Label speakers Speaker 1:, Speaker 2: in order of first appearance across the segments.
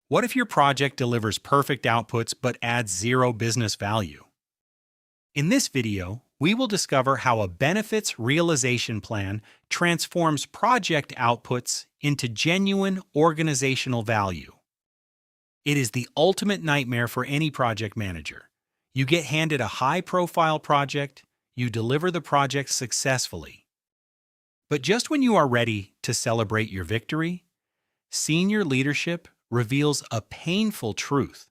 Speaker 1: What if your project delivers perfect outputs but adds zero business value? In this video, we will discover how a benefits realization plan transforms project outputs into genuine organizational value. It is the ultimate nightmare for any project manager. You get handed a high-profile project, you deliver the project successfully. But just when you are ready to celebrate your victory, senior leadership reveals a painful truth.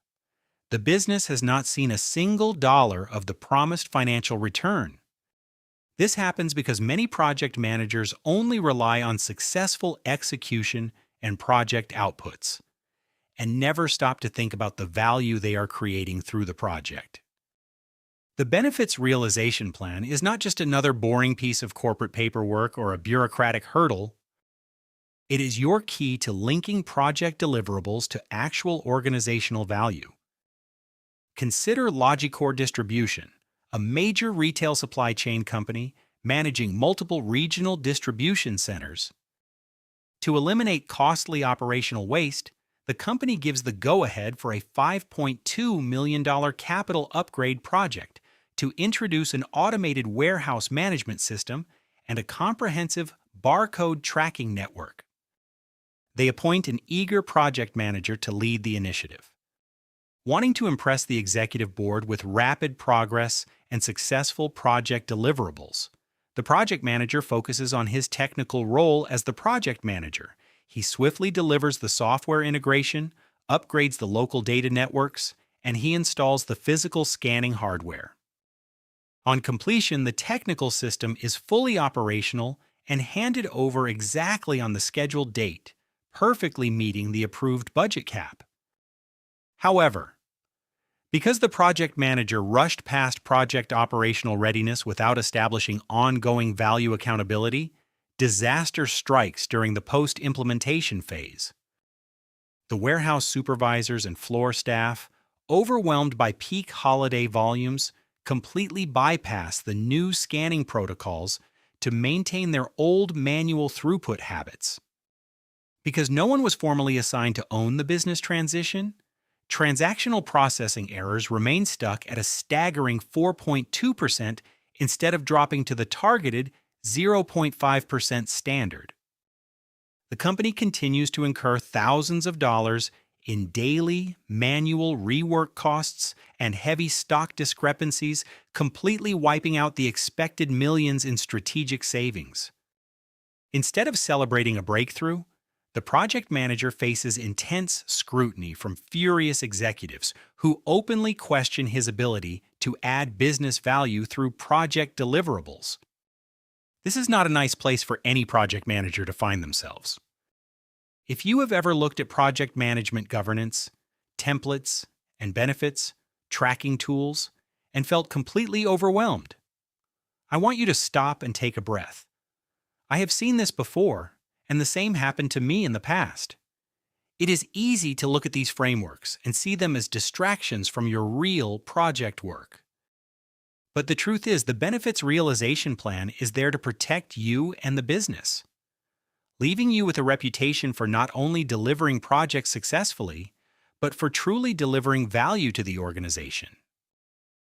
Speaker 1: The business has not seen a single dollar of the promised financial return. This happens because many project managers only rely on successful execution and project outputs, and never stop to think about the value they are creating through the project. The Benefits Realization Plan is not just another boring piece of corporate paperwork or a bureaucratic hurdle. It is your key to linking project deliverables to actual organizational value. Consider LogiCore Distribution, a major retail supply chain company managing multiple regional distribution centers. To eliminate costly operational waste, the company gives the go-ahead for a $5.2 million capital upgrade project to introduce an automated warehouse management system and a comprehensive barcode tracking network. They appoint an eager project manager to lead the initiative. Wanting to impress the executive board with rapid progress and successful project deliverables, the project manager focuses on his technical role as the project manager. He swiftly delivers the software integration, upgrades the local data networks, and he installs the physical scanning hardware. On completion, the technical system is fully operational and handed over exactly on the scheduled date, perfectly meeting the approved budget cap. However, because the project manager rushed past project operational readiness without establishing ongoing value accountability, disaster strikes during the post-implementation phase. The warehouse supervisors and floor staff, overwhelmed by peak holiday volumes, completely bypass the new scanning protocols to maintain their old manual throughput habits. Because no one was formally assigned to own the business transition, transactional processing errors remain stuck at a staggering 4.2% instead of dropping to the targeted 0.5% standard. The company continues to incur thousands of dollars in daily, manual rework costs and heavy stock discrepancies, completely wiping out the expected millions in strategic savings. Instead of celebrating a breakthrough, the project manager faces intense scrutiny from furious executives who openly question his ability to add business value through project deliverables. This is not a nice place for any project manager to find themselves. If you have ever looked at project management governance, templates, and benefits, tracking tools, and felt completely overwhelmed, I want you to stop and take a breath. I have seen this before, and the same happened to me in the past. It is easy to look at these frameworks and see them as distractions from your real project work. But the truth is, the Benefits Realization Plan is there to protect you and the business, leaving you with a reputation for not only delivering projects successfully, but for truly delivering value to the organization.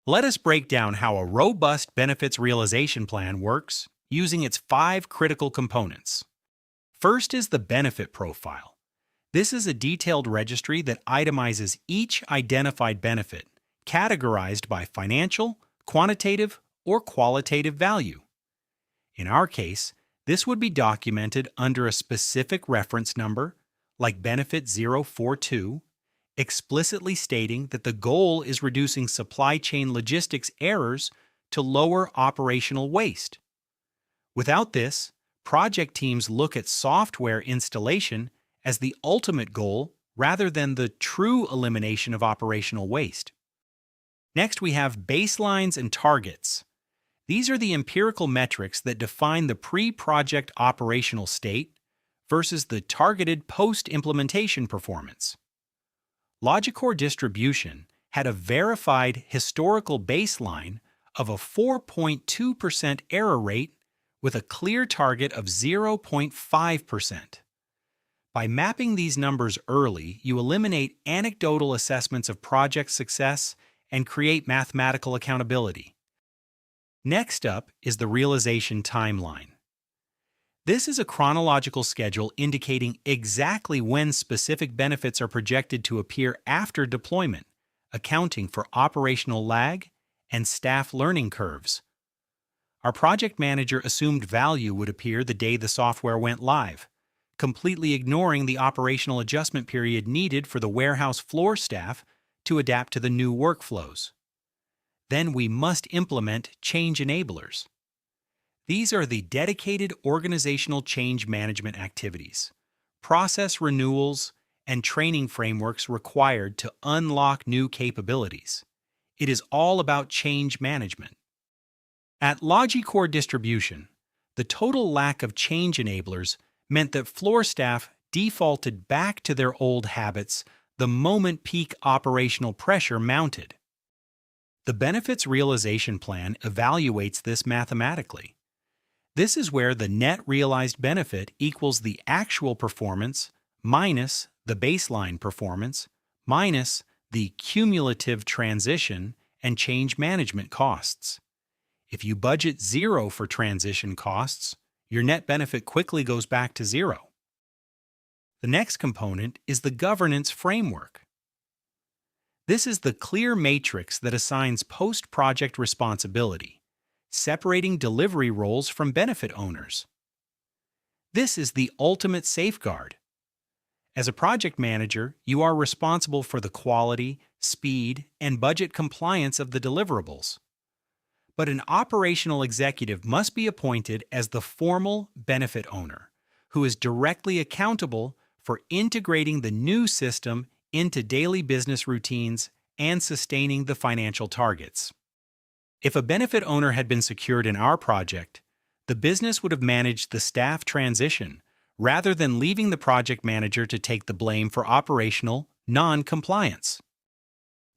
Speaker 1: Let us break down how a robust Benefits Realization Plan works using its 5 critical components. First is the benefit profile. This is a detailed registry that itemizes each identified benefit, categorized by financial, quantitative, or qualitative value. In our case, this would be documented under a specific reference number, like Benefit 042, explicitly stating that the goal is reducing supply chain logistics errors to lower operational waste. Without this, project teams look at software installation as the ultimate goal rather than the true elimination of operational waste. Next, we have baselines and targets. These are the empirical metrics that define the pre-project operational state versus the targeted post-implementation performance. LogiCore Distribution had a verified historical baseline of a 4.2% error rate with a clear target of 0.5%. By mapping these numbers early, you eliminate anecdotal assessments of project success and create mathematical accountability. Next up is the realization timeline. This is a chronological schedule indicating exactly when specific benefits are projected to appear after deployment, accounting for operational lag and staff learning curves. Our project manager assumed value would appear the day the software went live, completely ignoring the operational adjustment period needed for the warehouse floor staff to adapt to the new workflows. Then we must implement change enablers. These are the dedicated organizational change management activities, process renewals, and training frameworks required to unlock new capabilities. It is all about change management. At LogiCore distribution, the total lack of change enablers meant that floor staff defaulted back to their old habits the moment peak operational pressure mounted. The Benefits Realization Plan evaluates this mathematically. This is where the net realized benefit equals the actual performance minus the baseline performance minus the cumulative transition and change management costs. If you budget 0 for transition costs, your net benefit quickly goes back to 0. The next component is the governance framework. This is the clear matrix that assigns post-project responsibility, separating delivery roles from benefit owners. This is the ultimate safeguard. As a project manager, you are responsible for the quality, speed, and budget compliance of the deliverables. But an operational executive must be appointed as the formal benefit owner, who is directly accountable for integrating the new system into daily business routines and sustaining the financial targets. If a benefit owner had been secured in our project, the business would have managed the staff transition rather than leaving the project manager to take the blame for operational non-compliance.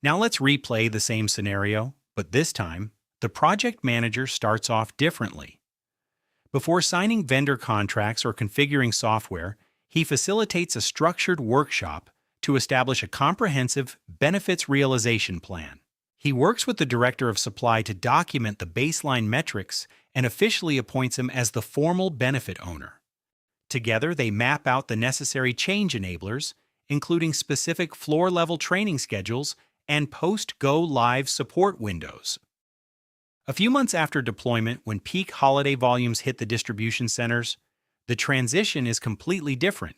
Speaker 1: Now let's replay the same scenario, but this time, the project manager starts off differently. Before signing vendor contracts or configuring software, he facilitates a structured workshop to establish a comprehensive benefits realization plan. He works with the director of supply to document the baseline metrics and officially appoints him as the formal benefit owner. Together, they map out the necessary change enablers, including specific floor-level training schedules and post-go-live support windows. A few months after deployment, when peak holiday volumes hit the distribution centers, the transition is completely different.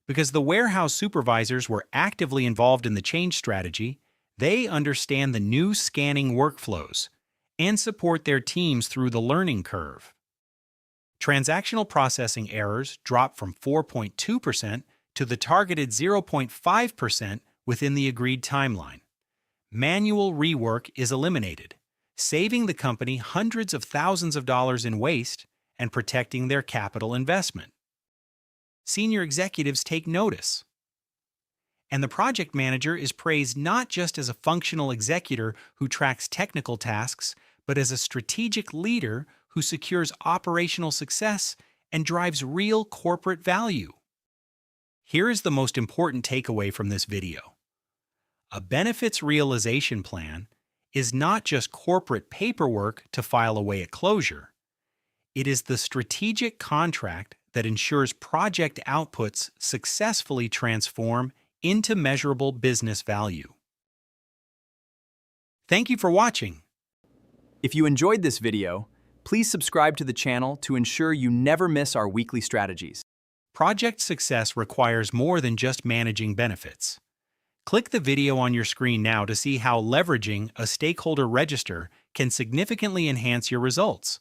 Speaker 1: Because the warehouse supervisors were actively involved in the change strategy, they understand the new scanning workflows and support their teams through the learning curve. Transactional processing errors drop from 4.2% to the targeted 0.5% within the agreed timeline. Manual rework is eliminated, saving the company hundreds of thousands of dollars in waste and protecting their capital investment. Senior executives take notice. And the project manager is praised not just as a functional executor who tracks technical tasks, but as a strategic leader who secures operational success and drives real corporate value. Here is the most important takeaway from this video. A benefits realization plan is not just corporate paperwork to file away at closure. It is the strategic contract that ensures project outputs successfully transform into measurable business value. Thank you for watching.
Speaker 2: If you enjoyed this video, please subscribe to the channel to ensure you never miss our weekly strategies.
Speaker 1: Project success requires more than just managing benefits. Click the video on your screen now to see how leveraging a stakeholder register can significantly enhance your results.